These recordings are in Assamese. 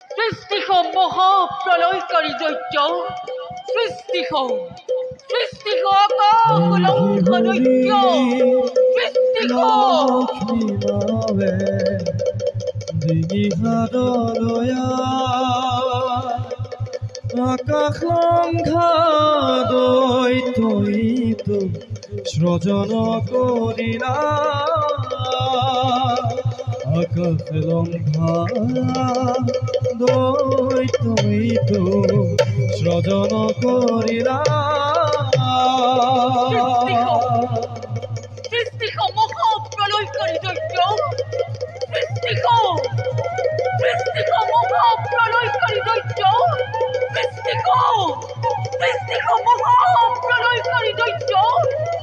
সৃষ্টি হওঁ মহাপ্ৰলয়কাৰী দৈত্য সৃষ্টি হওঁ অকলংঘ দৈত্য সৃষ্টি হওঁ আকাশ লংঘা দৈত্যইতো সৃজন কৰিলা আকাশ লংঘা দৈত্যইতো সৃজন কৰিলা সৃষ্টি হওঁ মহাপ্ৰলয়কাৰী দৈত্য সৃষ্টি হওঁ মহাপ্ৰলয়কাৰী দৈত্য সৃষ্টি হওঁ মহাপ্ৰলয়কাৰী দৈত্য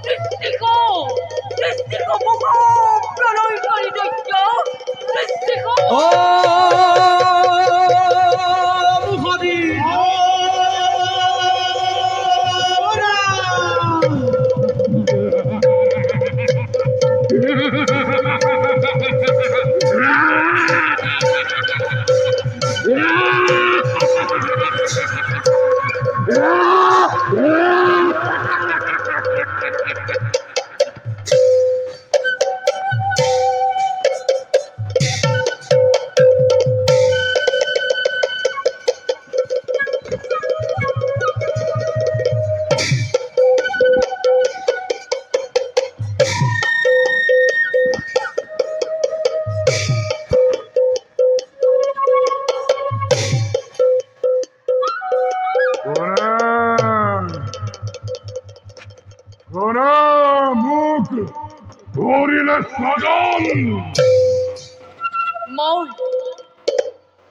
সৃষ্টি হওঁ মহাপ্ৰলয়কাৰী দৈত্য সৃষ্টি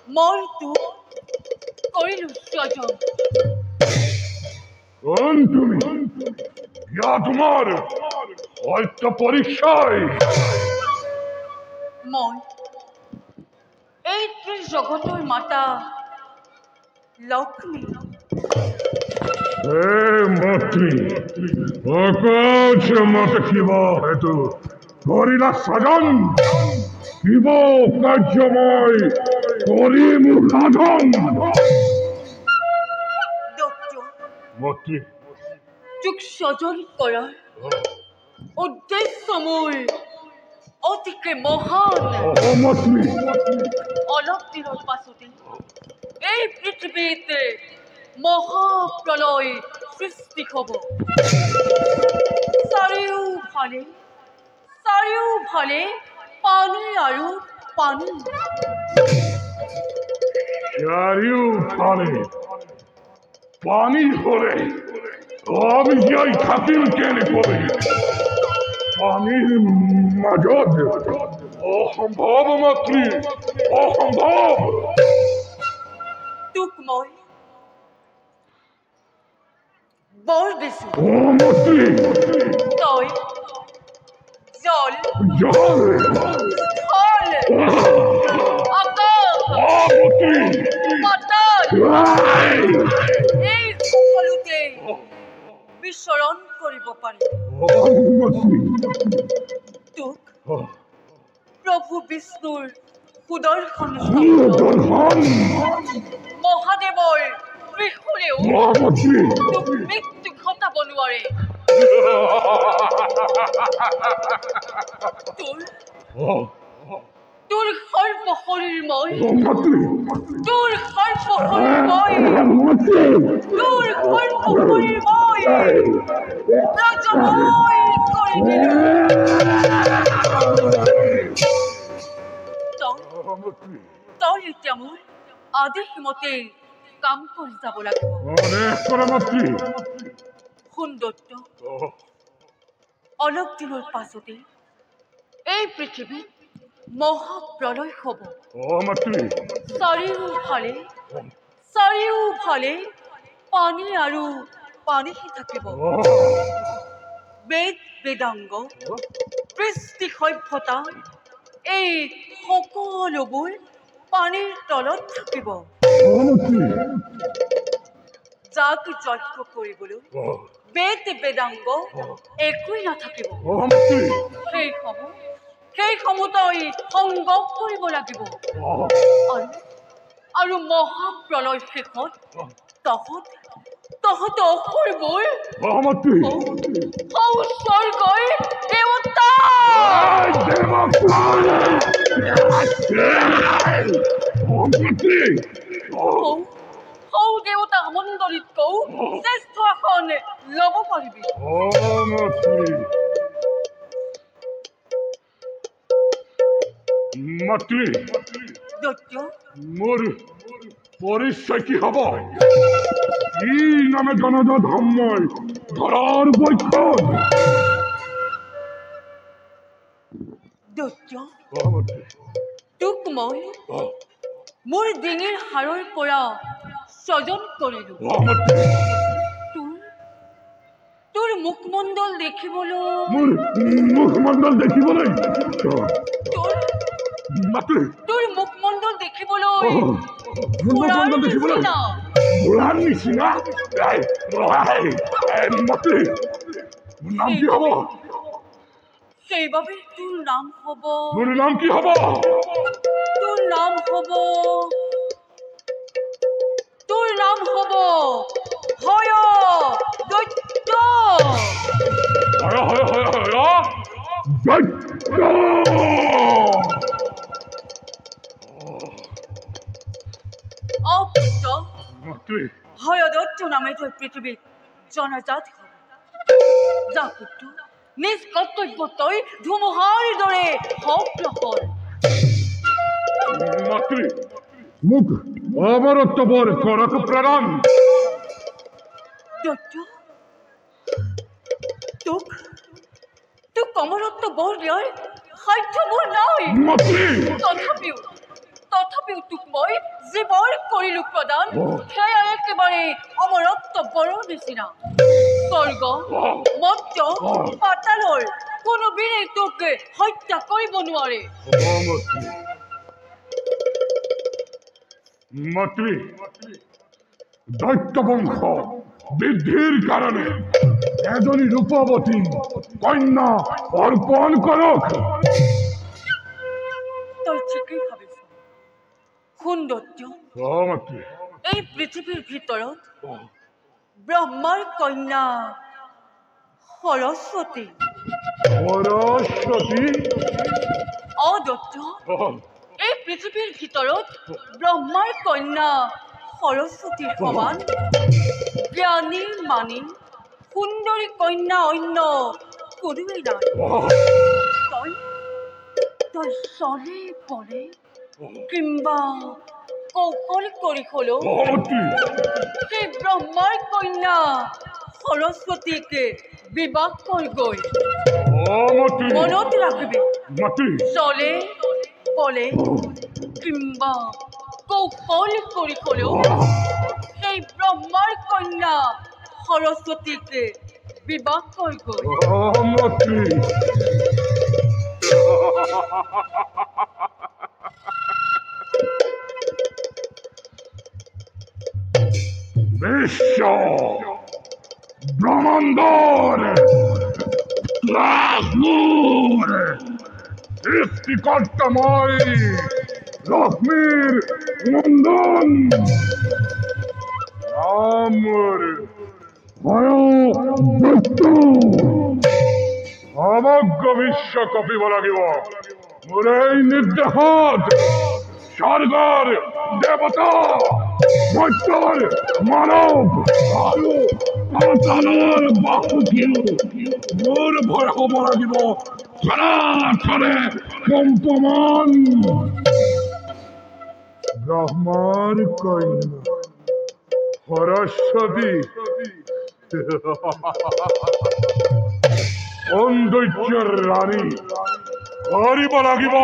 মই তোক কৰিলো স্বজন তুমি তোমাৰ সত্য পৰিচয় মই এই ত্ৰিজগতৰ মাতা লক্ষ্মী মাতৃ আকাশ মাতা শিৱ হেতু কৰিলা স্বজন শিৱ কাৰ্যময় কৰি মোৰ সাধন মাতৃ তোক স্বজন কৰাৰ উদ্দেশ্য মোৰ অতিকে মহান মাতৃ অলপ দিনৰ পাছতে এই পৃথিৱীত মহাপ্ৰলয় সৃষ্টি হ'ব চাৰিওফালে পানী আৰু পানী চাৰিওফালে পানী হলে আমি জীয়াই থাকিম কেনেকৈ পানীৰ মাজত অসম্ভৱ মাতৃ অসম্ভৱ তোক মই বৰ দিছো মাতৃ তই জল এই সকলোতে বিচৰণ কৰিব পাৰি তোক প্ৰভু বিষ্ণুৰ সুদৰ্শন মহাদেৱৰ ত্ৰিশূলেও তোক মৃত্যু ঘটাব নোৱাৰে তোৰ সৰ্ব শৰীৰ মই তই এতিয়া মোৰ আদেশ মতে কাম কৰি যাব লাগিব সুন্দৰ্য অলপ দিনৰ পাছতে এই পৃথিৱীত মহাপ্ৰলয় হ'ব চাৰিওফালে পানী আৰু পানীহে থাকিব বেদাংগ কৃষ্টি সভ্যতা এই সকলোবোৰ পানীৰ তলত থাকিব যাক যজ্ঞ কৰিবলৈ বেদাংগ একোৱেই নাথাকিব সেইসমূহ তই সংগ্ৰহ কৰিব লাগিব আৰু আৰু মহাপ্ৰলয় শেষত তহঁত অসুৰবোৰ মহামন্ত্ৰী স্বৰ্গৰ দেৱতা মহামন্ত্ৰী দেৱতা মণ্ডলীতকৈও শ্ৰেষ্ঠ আসন ল'ব পাৰিবি মন্ত্ৰী দৈত্য মোৰ পৰিচয় কি হব কি নামে জনজাত হম মই ধৰাৰ বৈক্ষত দৈত্য তোক মই মোৰ ডিঙিৰ হাড়ৰ পৰা স্বজন কৰিলো তোৰ মুখমণ্ডল দেখিবলৈ মোৰ মুখমণ্ডল দেখিবলৈ তোৰ মুখমণ্ডল দেখিবলৈ মুখমণ্ডল দেখিবলৈ বুঢ়াৰ নিচিনা মন্ত্ৰী মোৰ নাম কি হব সেইবাবে তোৰ নাম হব মোৰ নাম কি হব হয় দৈত্য হয়দৈত্য নামে তই পৃথিৱীত জনাজাত হ যা পুত্ৰ নিজ কৰ্তব্য তই ধুমুহাৰ দৰে সফল মন্ত্ৰী মোক অমৰত্ব বৰ কৰক প্ৰণাম দৈত্য তোক অমৰত্ব বৰ দিয়াৰ সাধ্য মোৰ নাই তথাপিও তোক মই জীৱন কৰিলো প্ৰদান সেয়া একেবাৰে অমৰত্ব বৰৰ নিচিনা স্বৰ্গ মৰ্ত্য পাতালৰ কোনো বীৰে তোক হত্যা কৰিব নোৱাৰে মন্ত্ৰী দৈত্য বংশ বৃদ্ধিৰ কাৰণে এজনী ৰূপৱতী কন্যা অৰ্পণ কৰক তই ঠিকেই ভাবিছ শুন দৈত্য এই পৃথিৱীৰ ভিতৰত ব্ৰহ্মাৰ কন্যা সৰস্বতী দৈত্য এই পৃথিৱীৰ ভিতৰত ব্ৰহ্মাৰ কন্যা সৰস্বতীৰ সমান জ্ঞানী মানি সুন্দৰী কন্যা অন্য কোনোৱেই নাই তই চলে পৰে কিংবা কৌশল কৰি হলেও সেই ব্ৰহ্মাৰ কন্যা সৰস্বতীক বিবাহ কৰগৈ মনত ৰাখিবি চলে পলে কিংবা কৌশল কৰি হলেও সেই ব্ৰহ্মাৰ কন্যা সৰস্বতীক বিবাহ কৰগৈ বিশ্ব ব্ৰহ্মাণ্ডৰ সৃষ্টিকৰ্তাময় লক্ষ্মীৰ নন্দন আমাৰ সমগ্ৰ বিশ্ব কপিব লাগিব মোৰ এই নিৰ্দেশত স্বৰ্গৰ দেৱতা মৰ্ত্যৰ মানৱ আৰু পাতালৰ বাসুকীও মোৰ ভয় হ'ব লাগিব খৰাখৰে কম্পমান ব্ৰহ্মাৰ কন্যা সৰস্বতী সৌন্দৰ্যৰ ৰাণী কৰিব লাগিব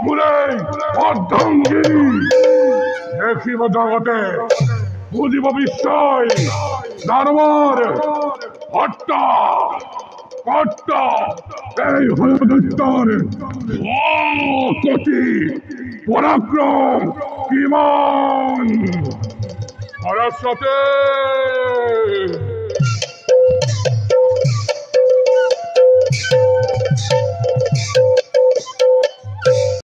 মোৰে অৰ্ধাংগী দেখিব জগতে বুজিব বিশ্বই দানৱৰ হত্যা কৰ্তা এই হৰদৈত্যৰ কোটি পৰাক্ৰম কিমান সৰস্বতী